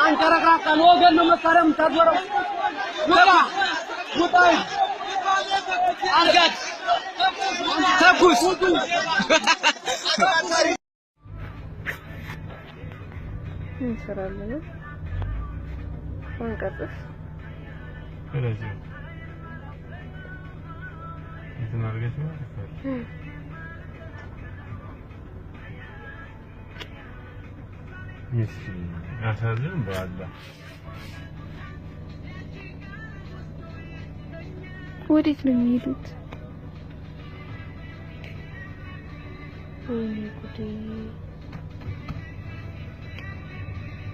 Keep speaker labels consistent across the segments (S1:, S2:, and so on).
S1: አንከረካካ ወገን ነው መሳሪያም ታዞረው ውጣ አርጋት ተኩስ እንሰራለን አንቀጥፍ ስለዚህ የተማርገት ነው ምስኪን ያሳዝን በአላ ወዴት ነው የሚሄዱት? ወይኔ ጉዴ!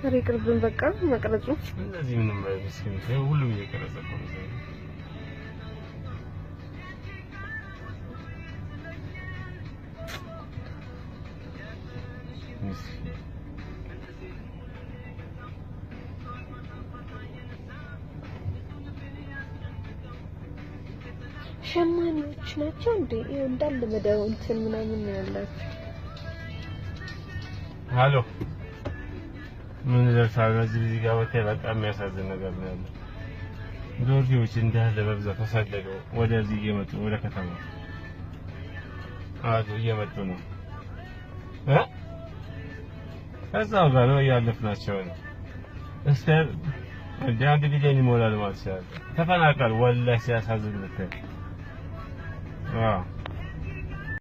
S1: ኧረ ይቅርብን በቃ መቅረጹ። እነዚህ ምንም አይመስልም። ሁሉም እየቀረጸ ነው። ሸማኔዎች ናቸው እንዴ? ይሄው እንዳለ መዳው እንትን ምናምን ነው ያላችሁ። ሃሎ ምን ደርሳል? እዚህ ጋር በጣም የሚያሳዝን ነገር ነው ያለው። ዶርዚዎች እንዳለ በብዛት ተሰደደው ወደዚህ እየመጡ ወደ ከተማ እየመጡ ነው። ከዛው ጋር ነው ያለፍናቸው ነው። እስከ አንድ ቢሊዮን ይሞላል ማለት ነው። ተፈናቀሉ ወላሂ ሲያሳዝን ብታይ